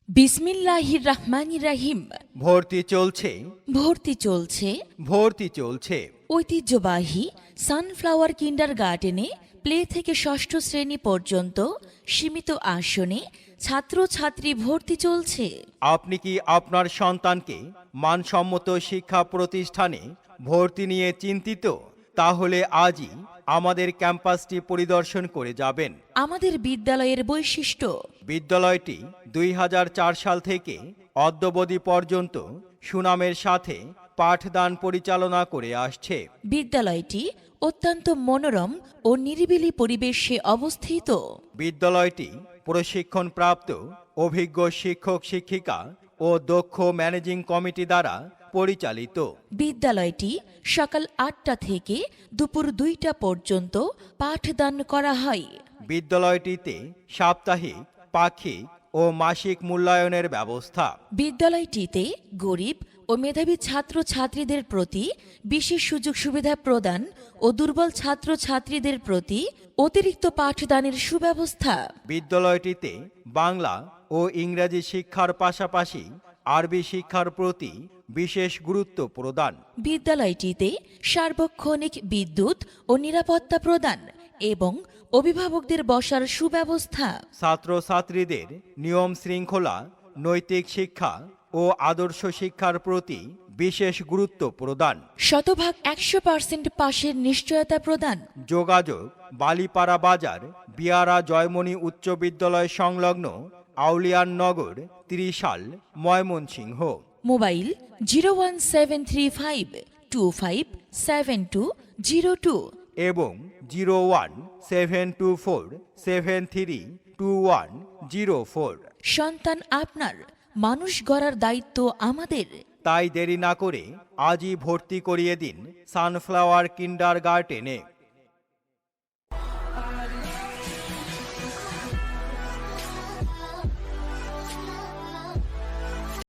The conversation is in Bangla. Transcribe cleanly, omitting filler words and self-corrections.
বিসমিল্লাহির রহমানির রহিম। ভর্তি চলছে, ভর্তি চলছে ঐতিহ্যবাহী সানফ্লাওয়ার কিন্ডারগার্টেনে প্লে থেকে ষষ্ঠ শ্রেণী পর্যন্ত সীমিত আসনে ছাত্রছাত্রী ভর্তি চলছে। আপনি কি আপনার সন্তানকে মানসম্মত শিক্ষা প্রতিষ্ঠানে ভর্তি নিয়ে চিন্তিত? তাহলে আজই আমাদের ক্যাম্পাসটি পরিদর্শন করে যাবেন। আমাদের বিদ্যালয়ের বৈশিষ্ট্য: বিদ্যালয়টি 2004 সাল থেকে অদ্যাবধি পর্যন্ত সুনামের সাথে পাঠদান পরিচালনা করে আসছে। বিদ্যালয়টি অত্যন্ত মনোরম ও নিরিবিলি পরিবেশে অবস্থিত। বিদ্যালয়টি প্রশিক্ষণপ্রাপ্ত অভিজ্ঞ শিক্ষক শিক্ষিকা ও দক্ষ ম্যানেজিং কমিটি দ্বারা পরিচালিত। বিদ্যালয়টি সকাল 8টা থেকে দুপুর 2টা পর্যন্ত পাঠদান করা হয়। বিদ্যালয়টিতে সাপ্তাহিক, পাক্ষিক ও মাসিক মূল্যায়নের ব্যবস্থা। বিদ্যালয়টিতে গরিব ও মেধাবী ছাত্রছাত্রীদের প্রতি বিশেষ সুযোগ সুবিধা প্রদান ও দুর্বল ছাত্রছাত্রীদের প্রতি অতিরিক্ত পাঠদানের সুব্যবস্থা। বিদ্যালয়টিতে বাংলা ও ইংরেজি শিক্ষার পাশাপাশি আরবি শিক্ষার প্রতি বিশেষ গুরুত্ব প্রদান। বিদ্যালয়টিতে সার্বক্ষণিক বিদ্যুৎ ও নিরাপত্তা প্রদান এবং অভিভাবকদের বসার সুব্যবস্থা। ছাত্রছাত্রীদের নিয়ম শৃঙ্খলা, নৈতিক শিক্ষা ও আদর্শ শিক্ষার প্রতি বিশেষ গুরুত্ব প্রদান। শতভাগ 100% পাশের নিশ্চয়তা প্রদান। যোগাযোগ: বালিপাড়া বাজার, বিয়ারা জয়মণি উচ্চ বিদ্যালয় সংলগ্ন, আউলিয়াননগর, ত্রিশাল, ময়মনসিংহ। মোবাইল 01735257202 এবং 01724732104। সন্তান আপনার, মানুষ গড়ার দায়িত্ব আমাদের। তাই দেরি না করে আজই ভর্তি করিয়ে দিন সানফ্লাওয়ার কিন্ডারগার্টেনে।